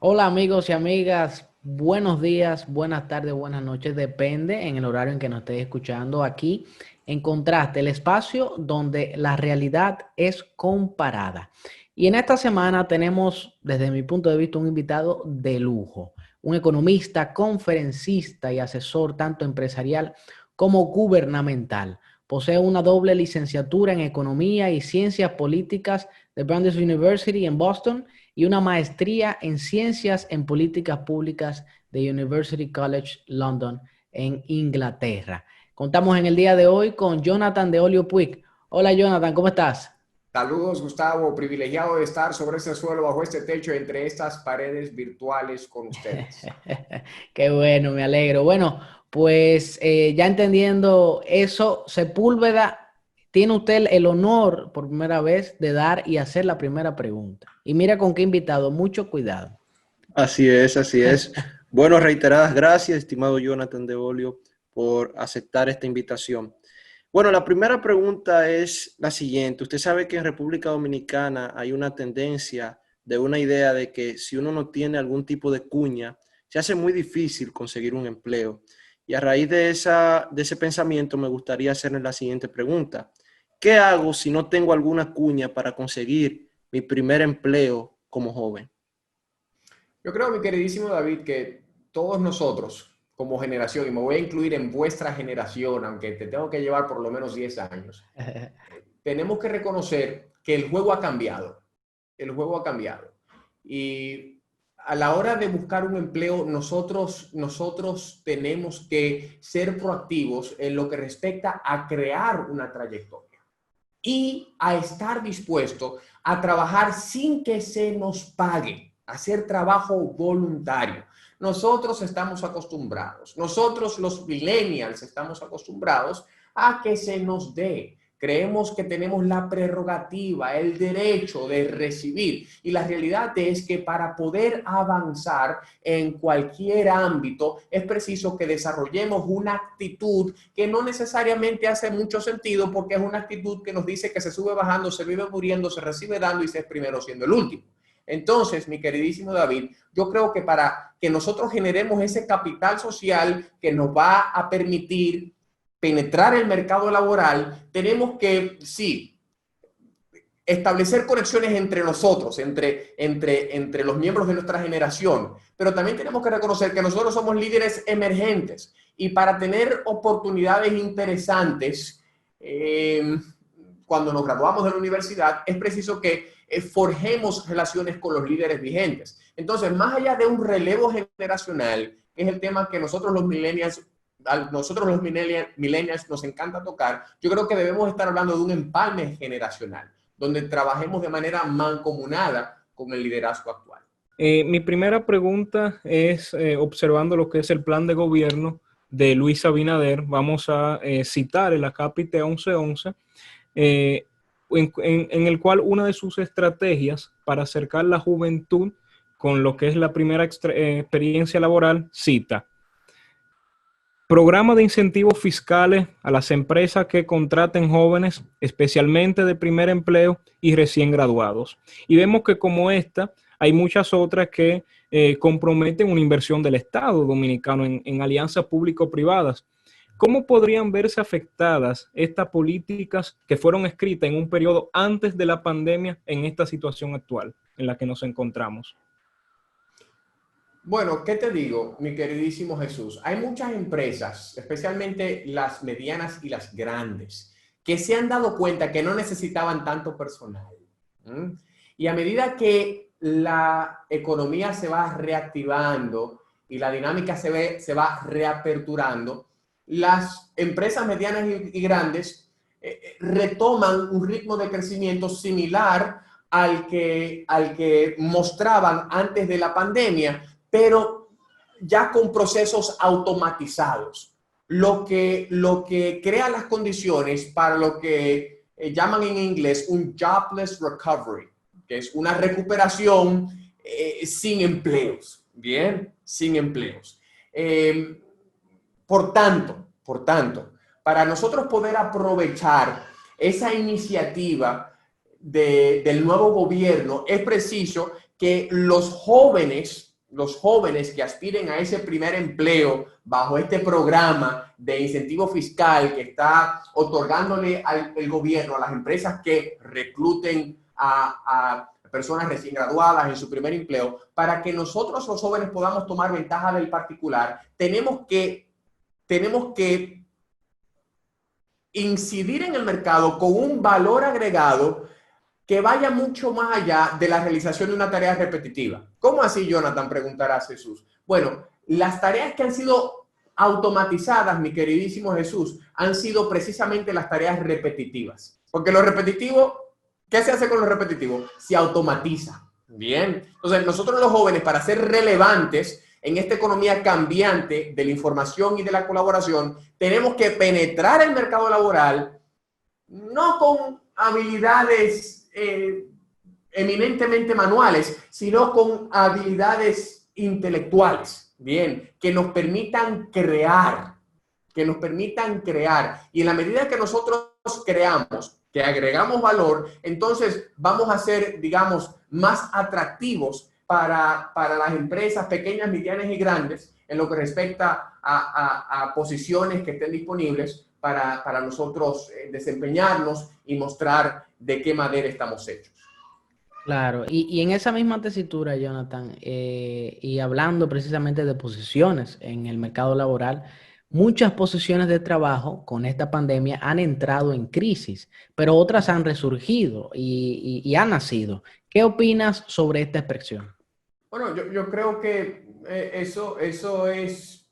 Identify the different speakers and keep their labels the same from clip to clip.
Speaker 1: Hola amigos y amigas, buenos días, buenas tardes, buenas noches, depende en el horario en que nos estés escuchando aquí. En Contraste, el espacio donde la realidad es comparada. Y en esta semana tenemos, desde mi punto de vista, un invitado de lujo, un economista, conferencista y asesor tanto empresarial como gubernamental. Posee una doble licenciatura en Economía y Ciencias Políticas de Brandeis University en Boston y una maestría en Ciencias en Políticas Públicas de University College London en Inglaterra. Contamos en el día de hoy con Jonathan de Olio Puig. Hola Jonathan, ¿cómo estás?
Speaker 2: Saludos, Gustavo. Privilegiado de estar sobre este suelo, bajo este techo, entre estas paredes virtuales con ustedes.
Speaker 1: Qué bueno, me alegro. Bueno, pues ya entendiendo eso, Sepúlveda, tiene usted el honor por primera vez de dar y hacer la primera pregunta. Y mira con qué invitado, mucho cuidado.
Speaker 3: Así es, así es. Bueno, reiteradas gracias, estimado Jonathan de Olio, por aceptar esta invitación. Bueno, la primera pregunta es la siguiente. Usted sabe que en República Dominicana hay una tendencia de una idea de que si uno no tiene algún tipo de cuña, se hace muy difícil conseguir un empleo. Y a raíz de ese pensamiento me gustaría hacerle la siguiente pregunta. ¿Qué hago si no tengo alguna cuña para conseguir mi primer empleo como joven?
Speaker 2: Yo creo, mi queridísimo David, que todos nosotros, como generación, y me voy a incluir en vuestra generación, aunque te tengo que llevar por lo menos 10 años, tenemos que reconocer que el juego ha cambiado. El juego ha cambiado. Y a la hora de buscar un empleo, nosotros tenemos que ser proactivos en lo que respecta a crear una trayectoria y a estar dispuesto a trabajar sin que se nos pague, hacer trabajo voluntario. Nosotros estamos acostumbrados, nosotros los millennials estamos acostumbrados a que se nos dé. Creemos que tenemos la prerrogativa, el derecho de recibir. Y la realidad es que para poder avanzar en cualquier ámbito es preciso que desarrollemos una actitud que no necesariamente hace mucho sentido, porque es una actitud que nos dice que se sube bajando, se vive muriendo, se recibe dando y se es primero siendo el último. Entonces, mi queridísimo David, yo creo que para que nosotros generemos ese capital social que nos va a permitir penetrar el mercado laboral, tenemos que, sí, establecer conexiones entre nosotros, entre los miembros de nuestra generación, pero también tenemos que reconocer que nosotros somos líderes emergentes y para tener oportunidades interesantes, cuando nos graduamos de la universidad, es preciso que forjemos relaciones con los líderes vigentes. Entonces, más allá de un relevo generacional, que es el tema que nosotros los millennials nos encanta tocar, yo creo que debemos estar hablando de un empalme generacional, donde trabajemos de manera mancomunada con el liderazgo actual.
Speaker 4: Mi primera pregunta es, observando lo que es el plan de gobierno de Luis Abinader, vamos a citar el Acápite 1111, eh, en el cual una de sus estrategias para acercar la juventud con lo que es la primera experiencia laboral, cita: programa de incentivos fiscales a las empresas que contraten jóvenes, especialmente de primer empleo y recién graduados. Y vemos que como esta, hay muchas otras que comprometen una inversión del Estado dominicano en alianzas público-privadas. ¿Cómo podrían verse afectadas estas políticas que fueron escritas en un periodo antes de la pandemia en esta situación actual en la que nos encontramos?
Speaker 2: Bueno, ¿qué te digo, mi queridísimo Jesús? Hay muchas empresas, especialmente las medianas y las grandes, que se han dado cuenta que no necesitaban tanto personal. ¿Mm? Y a medida que la economía se va reactivando y la dinámica se va reaperturando, las empresas medianas y grandes retoman un ritmo de crecimiento similar al que mostraban antes de la pandemia, pero ya con procesos automatizados, lo que crea las condiciones para lo que llaman en inglés un jobless recovery, que es una recuperación sin empleos, ¿bien? Sin empleos. Por tanto, para nosotros poder aprovechar esa iniciativa del nuevo gobierno, es preciso que los jóvenes los jóvenes que aspiren a ese primer empleo bajo este programa de incentivo fiscal que está otorgándole el gobierno a las empresas que recluten a personas recién graduadas en su primer empleo, para que nosotros los jóvenes podamos tomar ventaja del particular, tenemos que incidir en el mercado con un valor agregado que vaya mucho más allá de la realización de una tarea repetitiva. ¿Cómo así, Jonathan? Preguntará Jesús. Bueno, las tareas que han sido automatizadas, mi queridísimo Jesús, han sido precisamente las tareas repetitivas. Porque lo repetitivo, ¿qué se hace con lo repetitivo? Se automatiza. Bien. Entonces, nosotros los jóvenes, para ser relevantes en esta economía cambiante de la información y de la colaboración, tenemos que penetrar el mercado laboral, no con habilidades eminentemente manuales, sino con habilidades intelectuales, bien, que nos permitan crear, y en la medida que nosotros creamos, que agregamos valor, entonces vamos a ser, digamos, más atractivos para las empresas pequeñas, medianas y grandes en lo que respecta a posiciones que estén disponibles para nosotros desempeñarnos y mostrar de qué madera estamos hechos.
Speaker 1: Claro, y en esa misma tesitura, Jonathan, y hablando precisamente de posiciones en el mercado laboral, muchas posiciones de trabajo con esta pandemia han entrado en crisis, pero otras han resurgido y han nacido. ¿Qué opinas sobre esta expresión?
Speaker 2: Bueno, yo creo que eso es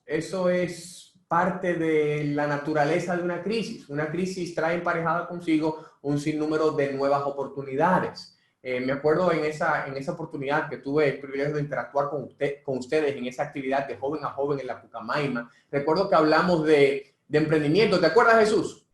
Speaker 2: parte de la naturaleza de una crisis. Una crisis trae emparejada consigo un sinnúmero de nuevas oportunidades. Me acuerdo en esa oportunidad que tuve el privilegio de interactuar con ustedes en esa actividad de joven a joven en la Pucamaima. Recuerdo que hablamos de emprendimiento. ¿Te acuerdas, Jesús?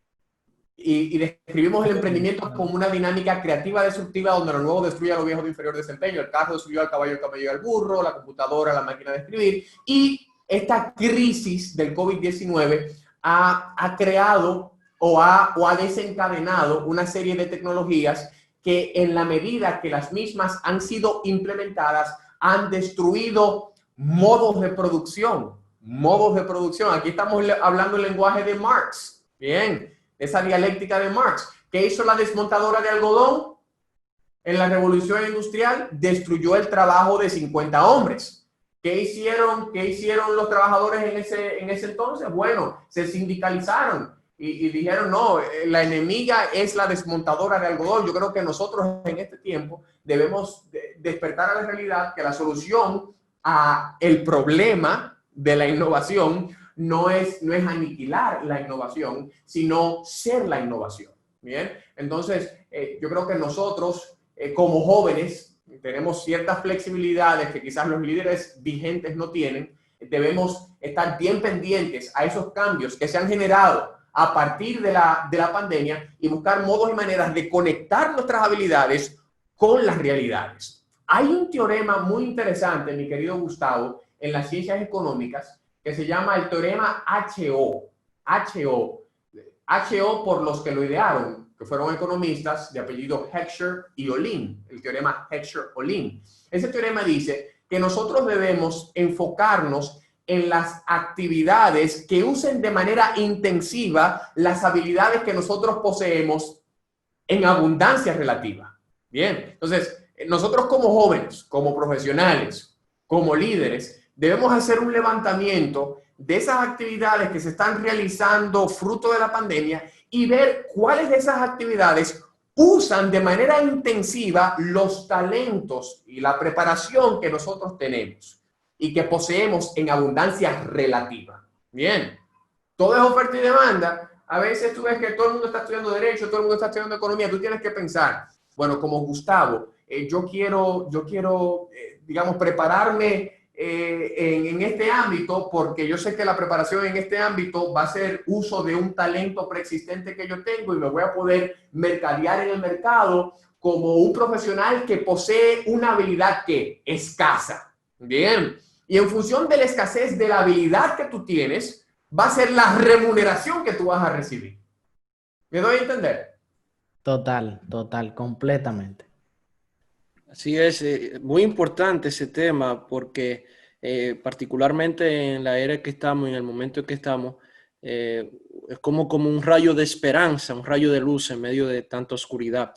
Speaker 2: Y describimos el emprendimiento como una dinámica creativa destructiva donde lo nuevo destruye a lo viejo de inferior desempeño. El carro destruyó al caballo, el caballo al burro, la computadora, la máquina de escribir. Y esta crisis del COVID-19 ha creado o ha desencadenado una serie de tecnologías que, en la medida que las mismas han sido implementadas, han destruido modos de producción. Aquí estamos hablando el lenguaje de Marx. Bien. Esa dialéctica de Marx. ¿Qué hizo la desmontadora de algodón en la revolución industrial? Destruyó el trabajo de 50 hombres. ¿Qué hicieron los trabajadores en ese entonces? Bueno, se sindicalizaron y dijeron, no, la enemiga es la desmontadora de algodón. Yo creo que nosotros en este tiempo debemos despertar a la realidad que la solución a el problema de la innovación no es aniquilar la innovación, sino ser la innovación. Bien, entonces yo creo que nosotros como jóvenes tenemos ciertas flexibilidades que quizás los líderes vigentes no tienen. Debemos estar bien pendientes a esos cambios que se han generado a partir de la pandemia y buscar modos y maneras de conectar nuestras habilidades con las realidades. Hay un teorema muy interesante, mi querido Gustavo, en las ciencias económicas, que se llama el teorema HO. HO por los que lo idearon, que fueron economistas de apellido Heckscher y Ohlin, el teorema Heckscher-Ohlin. Ese teorema dice que nosotros debemos enfocarnos en las actividades que usen de manera intensiva las habilidades que nosotros poseemos en abundancia relativa. Bien, entonces nosotros como jóvenes, como profesionales, como líderes, debemos hacer un levantamiento de esas actividades que se están realizando fruto de la pandemia y ver cuáles de esas actividades usan de manera intensiva los talentos y la preparación que nosotros tenemos y que poseemos en abundancia relativa. Bien, todo es oferta y demanda. A veces tú ves que todo el mundo está estudiando Derecho, todo el mundo está estudiando Economía. Tú tienes que pensar, bueno, como Gustavo, yo quiero digamos, prepararme en este ámbito, porque yo sé que la preparación en este ámbito va a ser uso de un talento preexistente que yo tengo y me voy a poder mercadear en el mercado como un profesional que posee una habilidad que escasa. Bien, y en función de la escasez de la habilidad que tú tienes, va a ser la remuneración que tú vas a recibir. ¿Me doy a entender?
Speaker 1: Total, completamente.
Speaker 3: Así es, muy importante ese tema porque particularmente en la era que estamos, en el momento en que estamos, es como un rayo de esperanza, un rayo de luz en medio de tanta oscuridad.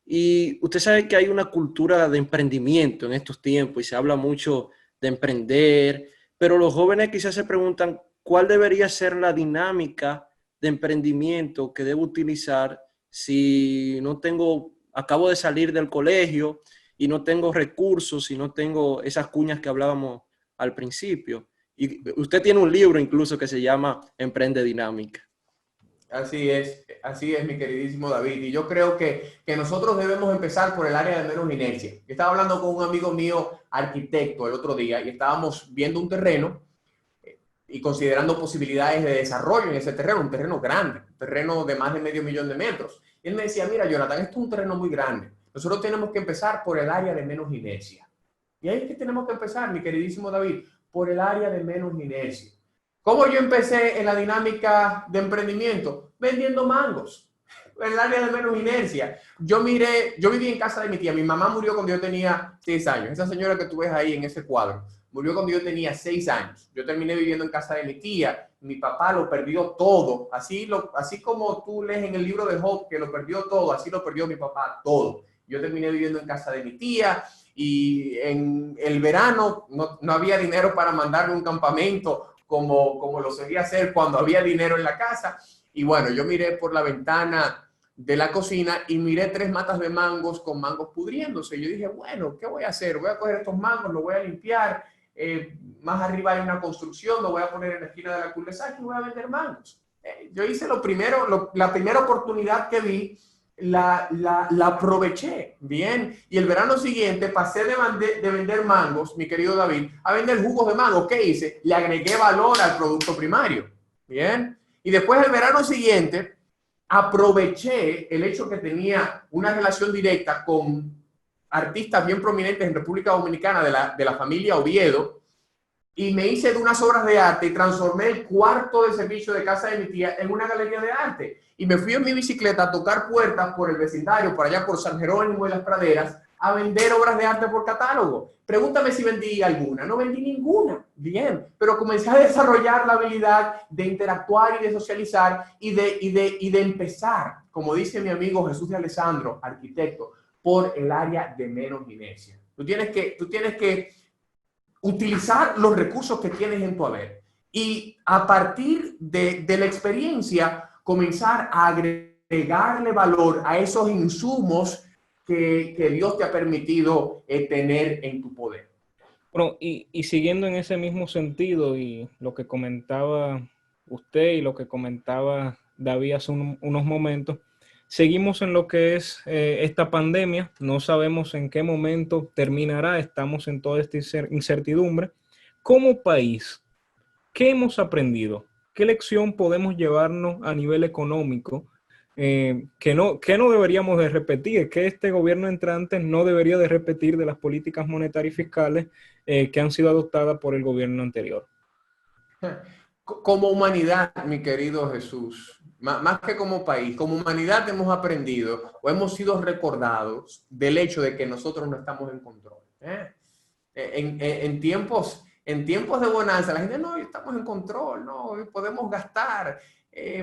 Speaker 3: Y usted sabe que hay una cultura de emprendimiento en estos tiempos y se habla mucho de emprender, pero los jóvenes quizás se preguntan cuál debería ser la dinámica de emprendimiento que debo utilizar si no tengo, acabo de salir del colegio y no tengo recursos y no tengo esas cuñas que hablábamos al principio. Y usted tiene un libro incluso que se llama Emprende Dinámica.
Speaker 2: Así es, mi queridísimo David. Y yo creo que nosotros debemos empezar por el área de menos inercia. Yo estaba hablando con un amigo mío, arquitecto, el otro día, y estábamos viendo un terreno y considerando posibilidades de desarrollo en ese terreno, un terreno grande, un terreno de más de 500.000 metros. Y él me decía, mira, Jonathan, esto es un terreno muy grande. Nosotros tenemos que empezar por el área de menos inercia. Y ahí es que tenemos que empezar, mi queridísimo David, por el área de menos inercia. ¿Cómo yo empecé en la dinámica de emprendimiento? Vendiendo mangos, en el área de menos inercia. Yo viví en casa de mi tía. Mi mamá murió cuando yo tenía 6 años. Esa señora que tú ves ahí en ese cuadro murió cuando yo tenía 6 años. Yo terminé viviendo en casa de mi tía. Mi papá lo perdió todo. Así como tú lees en el libro de Job que lo perdió todo, así lo perdió mi papá todo. Yo terminé viviendo en casa de mi tía y en el verano no había dinero para mandarme un campamento como lo solía hacer cuando había dinero en la casa. Y bueno, yo miré por la ventana de la cocina y miré 3 matas de mangos con mangos pudriéndose. Yo dije, bueno, ¿qué voy a hacer? Voy a coger estos mangos, los voy a limpiar. Más arriba hay una construcción, lo voy a poner en la esquina de la cul-de-sac y voy a vender mangos. Yo hice la primera oportunidad que vi, la aproveché, bien. Y el verano siguiente pasé de vender mangos, mi querido David, a vender jugos de mango. ¿Qué hice? Le agregué valor al producto primario, bien. Y después el verano siguiente aproveché el hecho que tenía una relación directa con artistas bien prominentes en República Dominicana de la familia Oviedo, y me hice de unas obras de arte y transformé el cuarto de servicio de casa de mi tía en una galería de arte. Y me fui en mi bicicleta a tocar puertas por el vecindario, por allá por San Jerónimo y las Praderas, a vender obras de arte por catálogo. Pregúntame si vendí alguna. No vendí ninguna. Bien. Pero comencé a desarrollar la habilidad de interactuar y de socializar y de empezar, como dice mi amigo Jesús de Alessandro, arquitecto, por el área de menos inercia. Tú tienes que utilizar los recursos que tienes en tu haber y a partir de la experiencia comenzar a agregarle valor a esos insumos que Dios te ha permitido tener en tu poder.
Speaker 4: Bueno, y siguiendo en ese mismo sentido y lo que comentaba usted y lo que comentaba David hace unos momentos, seguimos en lo que es esta pandemia, no sabemos en qué momento terminará, estamos en toda esta incertidumbre. Como país, ¿qué hemos aprendido? ¿Qué lección podemos llevarnos a nivel económico que no deberíamos de repetir? ¿Que este gobierno entrante no debería de repetir de las políticas monetarias y fiscales que han sido adoptadas por el gobierno anterior?
Speaker 2: Como humanidad, mi querido Jesús, más que como país, como humanidad hemos aprendido o hemos sido recordados del hecho de que nosotros no estamos en control. En tiempos de bonanza, la gente, no, estamos en control, no, podemos gastar,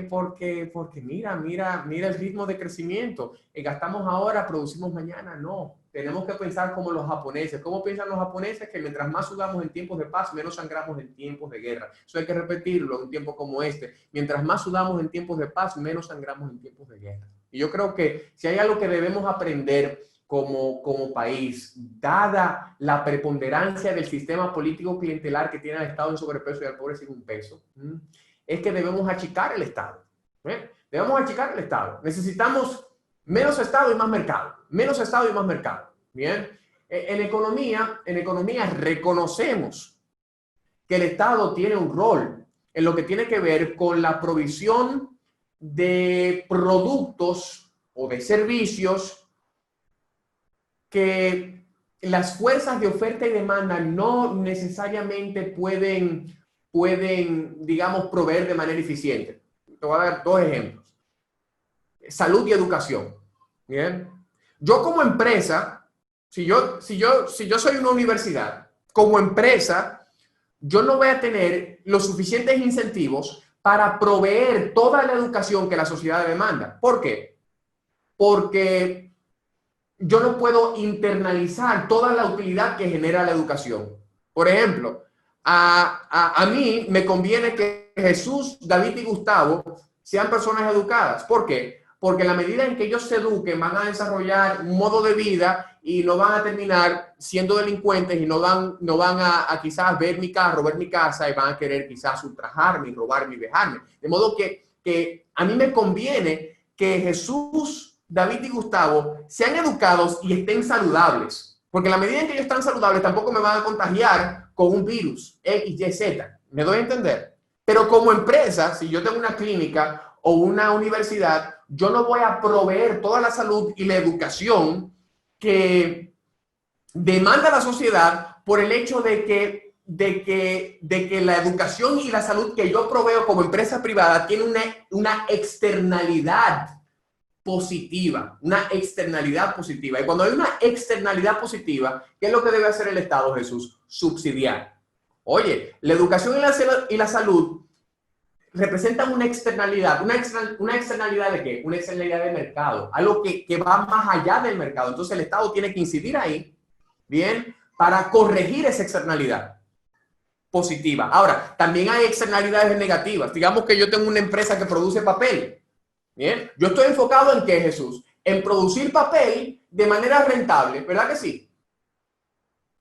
Speaker 2: porque mira el ritmo de crecimiento. Gastamos ahora, producimos mañana, no. Tenemos que pensar como los japoneses. ¿Cómo piensan los japoneses? Que mientras más sudamos en tiempos de paz, menos sangramos en tiempos de guerra. Eso hay que repetirlo en un tiempo como este. Mientras más sudamos en tiempos de paz, menos sangramos en tiempos de guerra. Y yo creo que si hay algo que debemos aprender como país, dada la preponderancia del sistema político clientelar que tiene al Estado en sobrepeso y al pobre sin un peso, es que debemos achicar el Estado. Debemos achicar el Estado. Necesitamos menos Estado y más mercado. Menos Estado y más mercado. Bien. En economía reconocemos que el Estado tiene un rol en lo que tiene que ver con la provisión de productos o de servicios que las fuerzas de oferta y demanda no necesariamente pueden, digamos, proveer de manera eficiente. Te voy a dar 2 ejemplos. Salud y educación. Bien. Yo como empresa si yo soy una universidad, como empresa, yo no voy a tener los suficientes incentivos para proveer toda la educación que la sociedad demanda. ¿Por qué? Porque yo no puedo internalizar toda la utilidad que genera la educación. Por ejemplo, a mí me conviene que Jesús, David y Gustavo sean personas educadas. ¿Por qué? Porque en la medida en que ellos se eduquen, van a desarrollar un modo de vida y no van a terminar siendo delincuentes y no van a quizás ver mi carro, ver mi casa y van a querer quizás ultrajarme, robarme y dejarme. De modo que a mí me conviene que Jesús, David y Gustavo sean educados y estén saludables. Porque en la medida en que ellos están saludables, tampoco me van a contagiar con un virus X, Y, Z. ¿Me doy a entender? Pero como empresa, si yo tengo una clínica o una universidad, yo no voy a proveer toda la salud y la educación que demanda la sociedad por el hecho de que la educación y la salud que yo proveo como empresa privada tiene una externalidad positiva, una externalidad positiva. Y cuando hay una externalidad positiva, ¿qué es lo que debe hacer el Estado, Jesús? Subsidiar. Oye, la educación y la salud representan una externalidad. ¿Una externalidad de qué? Una externalidad de mercado, algo que va más allá del mercado. Entonces el Estado tiene que incidir ahí, bien, para corregir esa externalidad positiva. Ahora, también hay externalidades negativas. Digamos que yo tengo una empresa que produce papel. Bien, yo estoy enfocado en qué, Jesús, en producir papel de manera rentable, ¿verdad que sí?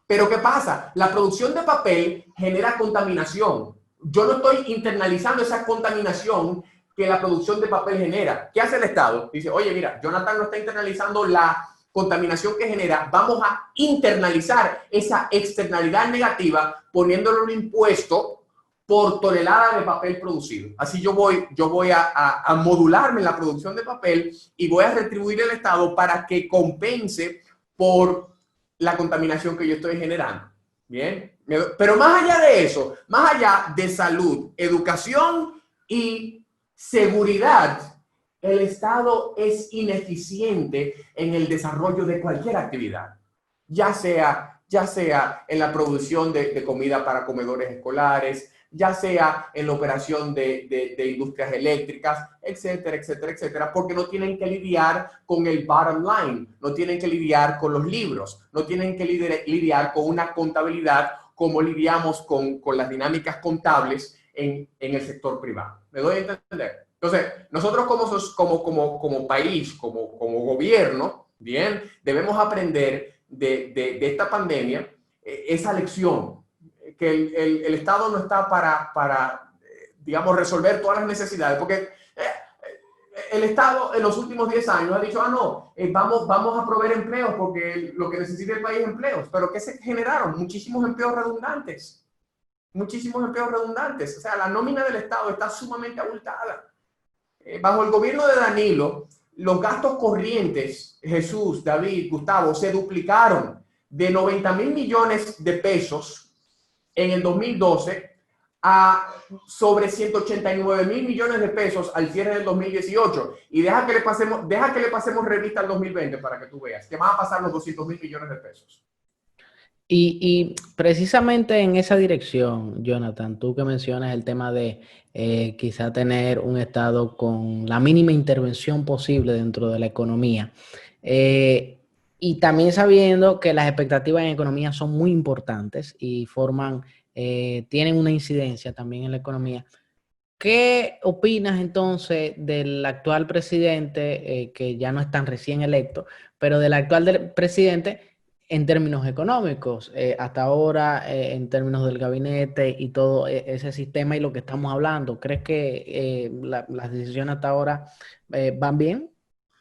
Speaker 2: Pero ¿qué pasa? La producción de papel genera contaminación. Yo no estoy internalizando esa contaminación que la producción de papel genera. ¿Qué hace el Estado? Dice, oye, mira, Jonathan no está internalizando la contaminación que genera, vamos a internalizar esa externalidad negativa poniéndole un impuesto por tonelada de papel producido. Así yo voy a modularme en la producción de papel y voy a retribuir al Estado para que compense por la contaminación que yo estoy generando. Bien, pero más allá de eso, más allá de salud, educación y seguridad, el Estado es ineficiente en el desarrollo de cualquier actividad, ya sea en la producción de comida para comedores escolares, ya sea en la operación de industrias eléctricas, etcétera, etcétera, etcétera, porque no tienen que lidiar con el bottom line, no tienen que lidiar con los libros, no tienen que lidiar con una contabilidad como lidiamos con las dinámicas contables en el sector privado. ¿Me doy a entender? Entonces, nosotros como país, como gobierno, bien, debemos aprender de esta pandemia esa lección, que el Estado no está para digamos, resolver todas las necesidades, porque el Estado en los últimos 10 años ha dicho, vamos a proveer empleos porque lo que necesita el país es empleos, pero ¿qué se generaron? Muchísimos empleos redundantes, o sea, la nómina del Estado está sumamente abultada. Bajo el gobierno de Danilo, los gastos corrientes, Jesús, David, Gustavo, se duplicaron de 90.000 millones de pesos en el 2012 a sobre 189.000 millones de pesos al cierre del 2018. Y deja que le pasemos revista al 2020 para que tú veas que van a pasar los 200.000 millones de pesos.
Speaker 1: Y precisamente en esa dirección, Jonathan, tú que mencionas el tema de quizá tener un Estado con la mínima intervención posible dentro de la economía, y también sabiendo que las expectativas en economía son muy importantes y tienen una incidencia también en la economía. ¿Qué opinas entonces del actual presidente, que ya no es tan recién electo, pero del actual presidente en términos económicos, hasta ahora, en términos del gabinete y todo ese sistema y lo que estamos hablando? ¿Crees que las decisiones hasta ahora van bien?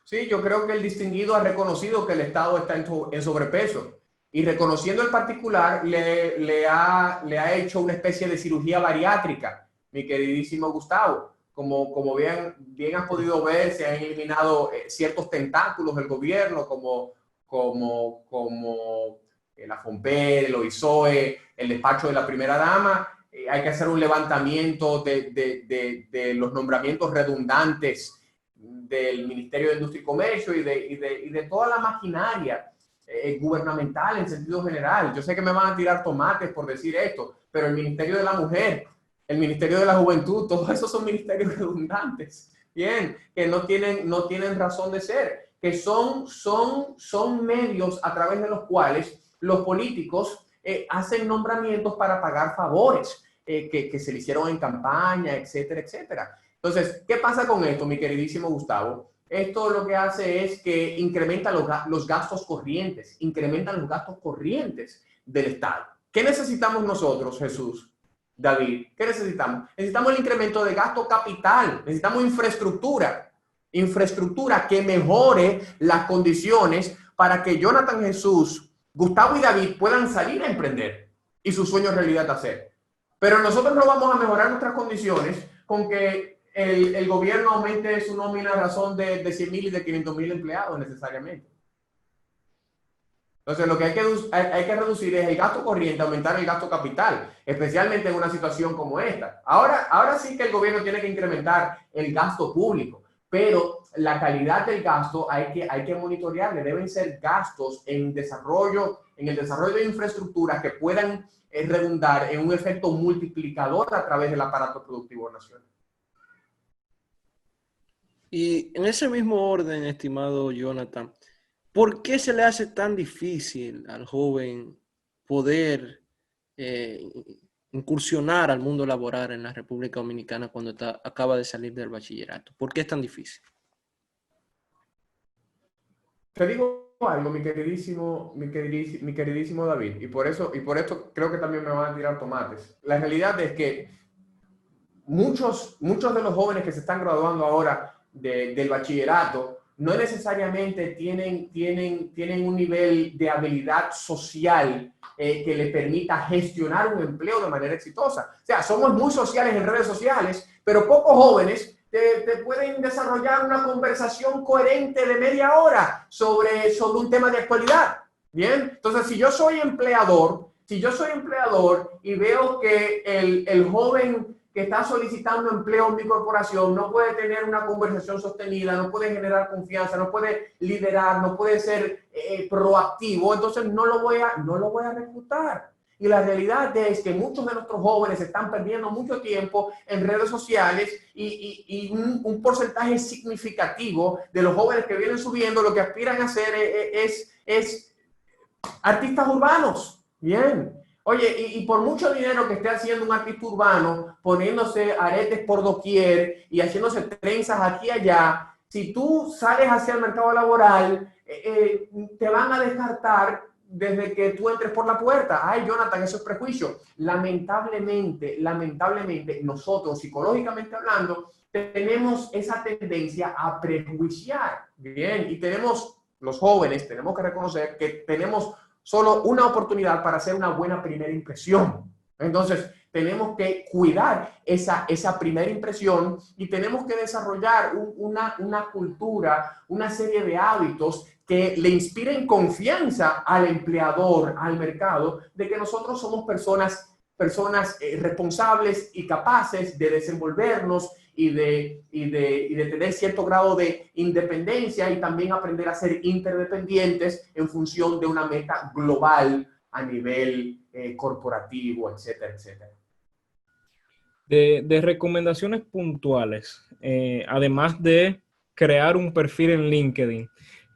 Speaker 2: Sí, yo creo que el distinguido ha reconocido que el Estado está en sobrepeso y reconociendo el particular le ha hecho una especie de cirugía bariátrica, mi queridísimo Gustavo. Como bien has podido ver, se han eliminado ciertos tentáculos del gobierno como la FOMPED, el OISOE, el despacho de la primera dama. Hay que hacer un levantamiento de los nombramientos redundantes del Ministerio de Industria y Comercio y de toda la maquinaria gubernamental en sentido general. Yo sé que me van a tirar tomates por decir esto, pero el Ministerio de la Mujer, el Ministerio de la Juventud, todos esos son ministerios redundantes, bien, que no tienen razón de ser, que son medios a través de los cuales los políticos hacen nombramientos para pagar favores que se le hicieron en campaña, etcétera, etcétera. Entonces, ¿qué pasa con esto, mi queridísimo Gustavo? Esto lo que hace es que incrementa los gastos corrientes, incrementan los gastos corrientes del Estado. ¿Qué necesitamos nosotros, Jesús, David? ¿Qué necesitamos? Necesitamos el incremento de gasto capital, necesitamos infraestructura que mejore las condiciones para que Jonathan, Jesús, Gustavo y David puedan salir a emprender y sus sueños realidad hacer. Pero nosotros no vamos a mejorar nuestras condiciones con que el gobierno aumente su nómina a razón de 100,000 y de 500,000 empleados necesariamente. Entonces, lo que hay que reducir es el gasto corriente, aumentar el gasto capital, especialmente en una situación como esta. Ahora sí que el gobierno tiene que incrementar el gasto público, pero la calidad del gasto hay que monitorearle. Deben ser gastos en el desarrollo de infraestructuras que puedan redundar en un efecto multiplicador a través del aparato productivo nacional.
Speaker 3: Y en ese mismo orden, estimado Jonathan, ¿por qué se le hace tan difícil al joven poder incursionar al mundo laboral en la República Dominicana cuando acaba de salir del bachillerato? ¿Por qué es tan difícil?
Speaker 2: Te digo algo, mi queridísimo David, y por esto creo que también me van a tirar tomates. La realidad es que muchos de los jóvenes que se están graduando ahora del bachillerato no necesariamente tienen un nivel de habilidad social que les permita gestionar un empleo de manera exitosa. O sea, somos muy sociales en redes sociales, pero pocos jóvenes te pueden desarrollar una conversación coherente de media hora sobre un tema de actualidad. Bien, entonces si yo soy empleador y veo que el joven que está solicitando empleo en mi corporación no puede tener una conversación sostenida, no puede generar confianza, no puede liderar, no puede ser proactivo, entonces no lo voy a reclutar. Y la realidad es que muchos de nuestros jóvenes están perdiendo mucho tiempo en redes sociales y un porcentaje significativo de los jóvenes que vienen subiendo lo que aspiran a hacer es artistas urbanos. Bien. Oye, y por mucho dinero que esté haciendo un artista urbano, poniéndose aretes por doquier y haciéndose trenzas aquí y allá, si tú sales hacia el mercado laboral, te van a descartar desde que tú entres por la puerta. Ay, Jonathan, eso es prejuicio. Lamentablemente, nosotros, psicológicamente hablando, tenemos esa tendencia a prejuiciar. Bien, y los jóvenes, tenemos que reconocer que tenemos solo una oportunidad para hacer una buena primera impresión. Entonces, tenemos que cuidar esa primera impresión y tenemos que desarrollar una cultura, una serie de hábitos que le inspiren confianza al empleador, al mercado, de que nosotros somos personas responsables y capaces de desenvolvernos y de tener cierto grado de independencia y también aprender a ser interdependientes en función de una meta global a nivel corporativo, etcétera, etcétera.
Speaker 4: De recomendaciones puntuales, además de crear un perfil en LinkedIn,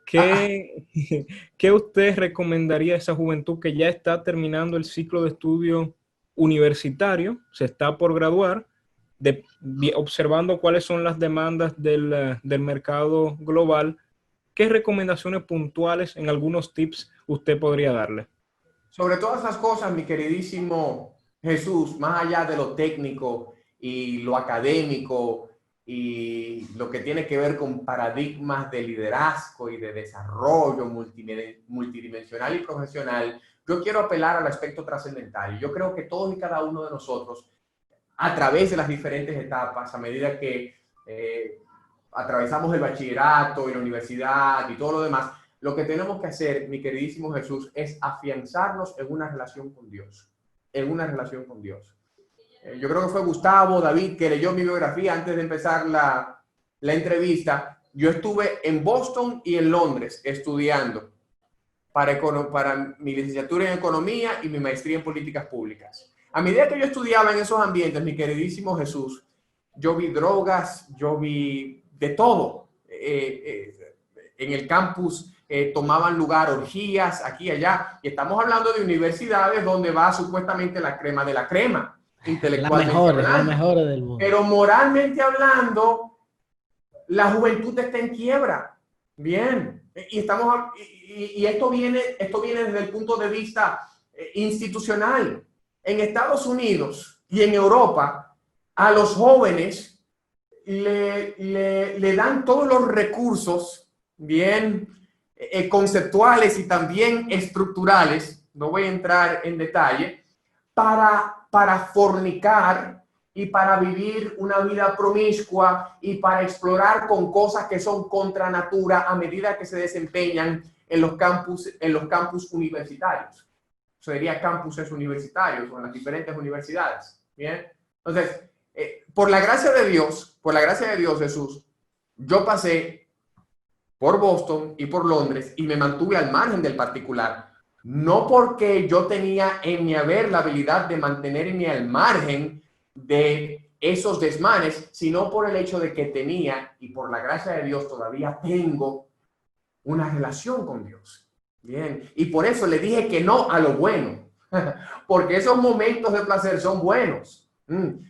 Speaker 4: ¿qué usted recomendaría a esa juventud que ya está terminando el ciclo de estudio universitario, se está por graduar, observando cuáles son las demandas del mercado global? ¿Qué recomendaciones puntuales en algunos tips usted podría darle?
Speaker 2: Sobre todas las cosas, mi queridísimo Jesús, más allá de lo técnico y lo académico y lo que tiene que ver con paradigmas de liderazgo y de desarrollo multidimensional y profesional, yo quiero apelar al aspecto trascendental. Yo creo que todos y cada uno de nosotros, a través de las diferentes etapas, a medida que atravesamos el bachillerato y la universidad y todo lo demás, lo que tenemos que hacer, mi queridísimo Jesús, es afianzarnos en una relación con Dios. Yo creo que fue Gustavo, David, que leyó mi biografía antes de empezar la entrevista. Yo estuve en Boston y en Londres estudiando. para mi licenciatura en Economía y mi maestría en Políticas Públicas. A medida que yo estudiaba en esos ambientes, mi queridísimo Jesús, yo vi drogas, yo vi de todo. En el campus tomaban lugar orgías aquí y allá, y estamos hablando de universidades donde va supuestamente la crema de la crema, intelectualmente hablando.
Speaker 1: Las mejores del mundo.
Speaker 2: Pero moralmente hablando, la juventud está en quiebra. Bien. Y esto viene desde el punto de vista institucional. En Estados Unidos y en Europa, a los jóvenes le dan todos los recursos, bien, conceptuales y también estructurales, no voy a entrar en detalle, para fornicar y para vivir una vida promiscua y para explorar con cosas que son contra natura a medida que se desempeñan en los campus universitarios. Sería campuses universitarios o en las diferentes universidades. Bien. Entonces, por la gracia de Dios, Jesús, yo pasé por Boston y por Londres y me mantuve al margen del particular. No porque yo tenía en mi haber la habilidad de mantenerme al margen de esos desmanes, sino por el hecho de que tenía, y por la gracia de Dios todavía tengo, una relación con Dios. Bien, y por eso le dije que no a lo bueno, porque esos momentos de placer son buenos.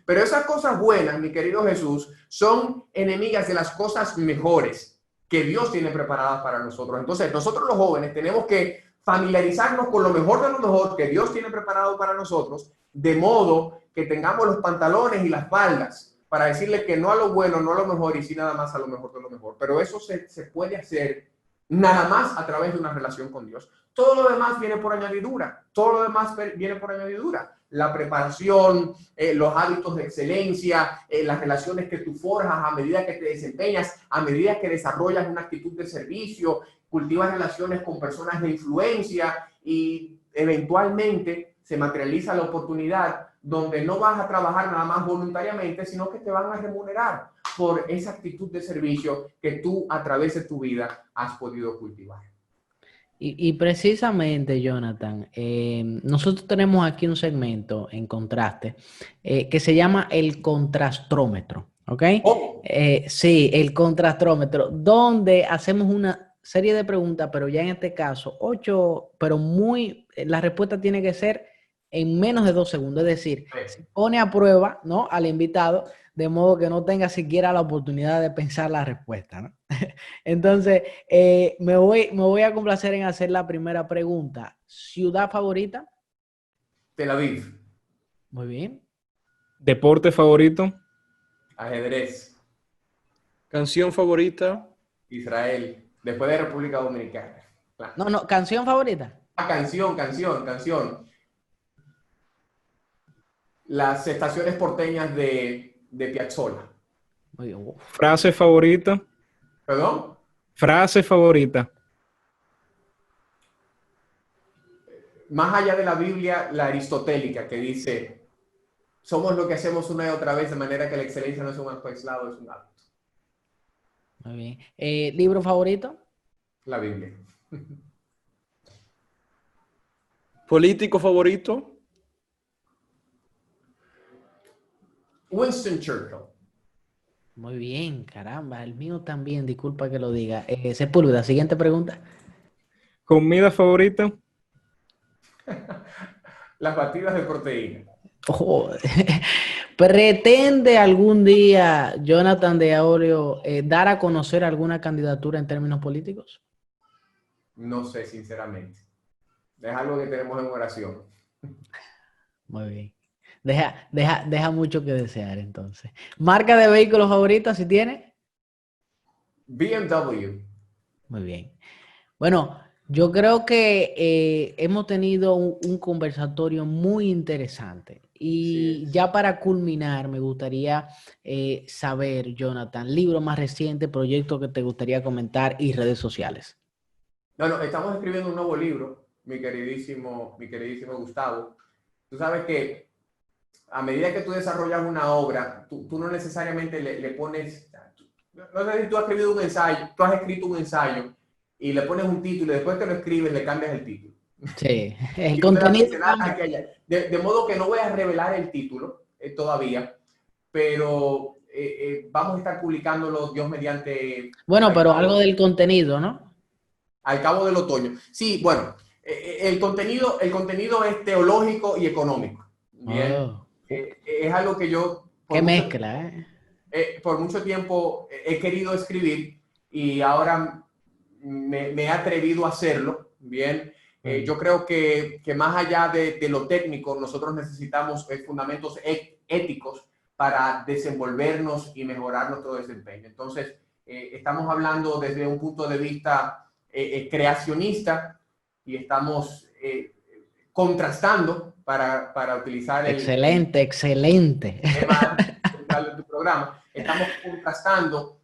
Speaker 2: Pero esas cosas buenas, mi querido Jesús, son enemigas de las cosas mejores que Dios tiene preparadas para nosotros. Entonces, nosotros los jóvenes tenemos que familiarizarnos con lo mejor de lo mejor que Dios tiene preparado para nosotros, de modo que tengamos los pantalones y las faldas para decirle que no a lo bueno, no a lo mejor, y sí nada más a lo mejor de lo mejor. Pero eso se puede hacer nada más a través de una relación con Dios. Todo lo demás viene por añadidura. Todo lo demás viene por añadidura. La preparación, los hábitos de excelencia, las relaciones que tú forjas a medida que te desempeñas, a medida que desarrollas una actitud de servicio, cultivas relaciones con personas de influencia y eventualmente se materializa la oportunidad donde no vas a trabajar nada más voluntariamente, sino que te van a remunerar por esa actitud de servicio que tú a través de tu vida has podido cultivar.
Speaker 1: Y precisamente, Jonathan, nosotros tenemos aquí un segmento en contraste que se llama el contrastrómetro, ¿ok?
Speaker 2: Oh.
Speaker 1: Sí, el contrastrómetro, donde hacemos una serie de preguntas, pero ya en este caso, 8, pero la respuesta tiene que ser en menos de 2 segundos, es decir, se pone a prueba, ¿no?, al invitado, de modo que no tenga siquiera la oportunidad de pensar la respuesta, ¿no? Entonces, me voy a complacer en hacer la primera pregunta. ¿Ciudad favorita?
Speaker 2: Tel Aviv.
Speaker 1: Muy bien.
Speaker 4: ¿Deporte favorito?
Speaker 2: Ajedrez.
Speaker 3: ¿Canción favorita?
Speaker 2: Israel. Después de República Dominicana. Claro.
Speaker 1: No, ¿canción favorita?
Speaker 2: Canción. Las estaciones porteñas de Piazzolla.
Speaker 1: Muy bien.
Speaker 4: ¿Frase favorita?
Speaker 2: ¿Perdón?
Speaker 4: ¿Frase favorita?
Speaker 2: Más allá de la Biblia, la aristotélica, que dice, somos lo que hacemos una y otra vez, de manera que la excelencia no es un acto aislado, es un hábito.
Speaker 1: Muy bien. ¿Libro favorito?
Speaker 2: La Biblia.
Speaker 3: ¿Político favorito?
Speaker 2: Winston Churchill.
Speaker 1: Muy bien, caramba, el mío también, disculpa que lo diga. Sepúlveda, siguiente pregunta.
Speaker 4: ¿Comida favorita?
Speaker 2: Las batidas de proteína.
Speaker 1: Oh, ¿pretende algún día Jonathan de Aureo dar a conocer alguna candidatura en términos políticos?
Speaker 2: No sé, sinceramente. Es algo que tenemos en oración.
Speaker 1: Muy bien. Deja mucho que desear, entonces. ¿Marca de vehículos favorita, si tiene?
Speaker 2: BMW.
Speaker 1: Muy bien. Bueno, yo creo que hemos tenido un conversatorio muy interesante. Y ya para culminar, me gustaría saber, Jonathan, libro más reciente, proyecto que te gustaría comentar y redes sociales.
Speaker 2: No, estamos escribiendo un nuevo libro, mi queridísimo Gustavo. Tú sabes que a medida que tú desarrollas una obra, tú no necesariamente le pones... No sé si tú has escrito un ensayo, y le pones un título y después que lo escribes le cambias el título.
Speaker 1: Sí, el contenido.
Speaker 2: De modo que no voy a revelar el título todavía, pero vamos a estar publicándolo, Dios mediante.
Speaker 1: Bueno, pero algo del contenido, ¿no?
Speaker 2: Al cabo del otoño. Sí, bueno, el contenido es teológico y económico. Bien.
Speaker 1: Oh.
Speaker 2: Es algo que yo...
Speaker 1: Qué mezcla, ¿eh?
Speaker 2: Por mucho tiempo he querido escribir y ahora me he atrevido a hacerlo. Bien. Yo creo que más allá de lo técnico, nosotros necesitamos fundamentos éticos para desenvolvernos y mejorar nuestro desempeño. Entonces, estamos hablando desde un punto de vista creacionista y estamos contrastando para utilizar
Speaker 1: excelente
Speaker 2: tema central de tu programa. Estamos contrastando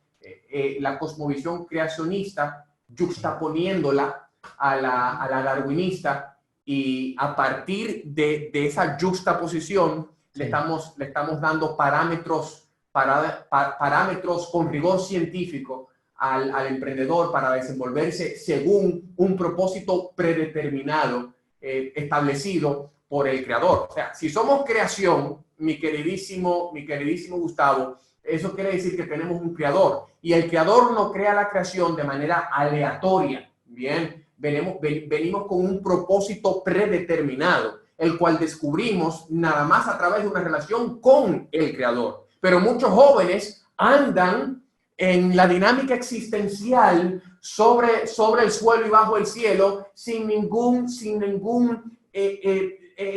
Speaker 2: la cosmovisión creacionista, juxtaponiéndola a la darwinista, y a partir de esa juxtaposición le estamos dando parámetros con rigor científico al emprendedor para desenvolverse según un propósito predeterminado, establecido por el creador. O sea, si somos creación, mi queridísimo Gustavo, eso quiere decir que tenemos un creador, y el creador no crea la creación de manera aleatoria. Bien, venimos con un propósito predeterminado, el cual descubrimos nada más a través de una relación con el creador. Pero muchos jóvenes andan en la dinámica existencial sobre el suelo y bajo el cielo, sin ningún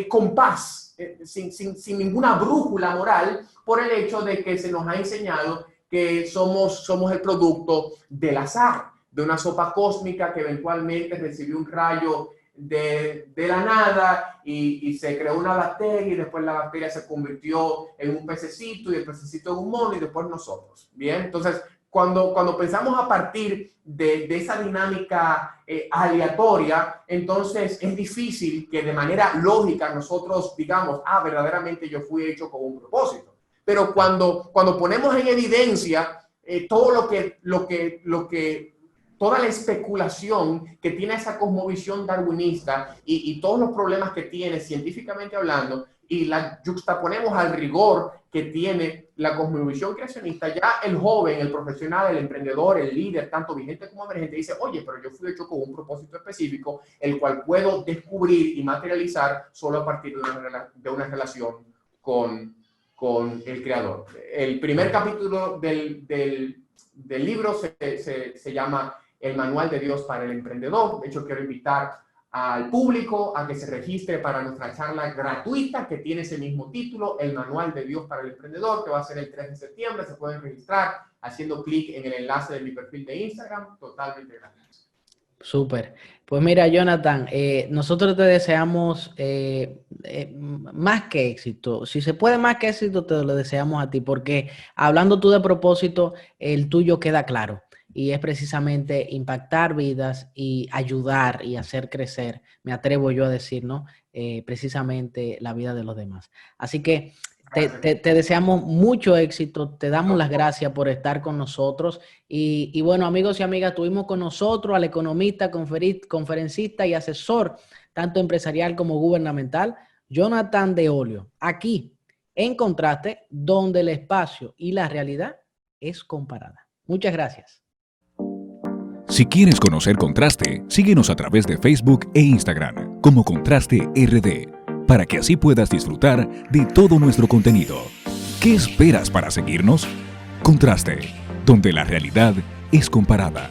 Speaker 2: compás, sin ninguna brújula moral, por el hecho de que se nos ha enseñado que somos el producto del azar, de una sopa cósmica que eventualmente recibió un rayo de la nada y se creó una bacteria, y después la bacteria se convirtió en un pececito, y el pececito en un mono, y después nosotros. Bien, entonces cuando pensamos a partir de esa dinámica aleatoria, entonces es difícil que de manera lógica nosotros digamos, verdaderamente yo fui hecho con un propósito. Pero cuando ponemos en evidencia todo toda la especulación que tiene esa cosmovisión darwinista y todos los problemas que tiene científicamente hablando, y la juxtaponemos al rigor que tiene la cosmovisión creacionista, ya el joven, el profesional, el emprendedor, el líder, tanto vigente como emergente, dice, oye, pero yo fui hecho con un propósito específico, el cual puedo descubrir y materializar solo a partir de una relación con el creador. El primer capítulo del libro se llama El Manual de Dios para el Emprendedor. De hecho, quiero invitar al público a que se registre para nuestra charla gratuita que tiene ese mismo título, El Manual de Dios para el Emprendedor, que va a ser el 3 de septiembre. Se pueden registrar haciendo clic en el enlace de mi perfil de Instagram, totalmente gratis.
Speaker 1: Súper. Pues mira, Jonathan, nosotros te deseamos más que éxito. Si se puede más que éxito, te lo deseamos a ti, porque hablando tú de propósito, el tuyo queda claro. Y es precisamente impactar vidas y ayudar y hacer crecer, me atrevo yo a decir, ¿no? Precisamente la vida de los demás. Así que te deseamos mucho éxito, te damos las gracias por estar con nosotros. Y bueno, amigos y amigas, tuvimos con nosotros al economista, conferencista y asesor, tanto empresarial como gubernamental, Jonathan de Olio. Aquí, en Contraste, donde el espacio y la realidad es comparada. Muchas gracias.
Speaker 5: Si quieres conocer Contraste, síguenos a través de Facebook e Instagram como Contraste RD, para que así puedas disfrutar de todo nuestro contenido. ¿Qué esperas para seguirnos? Contraste, donde la realidad es comparada.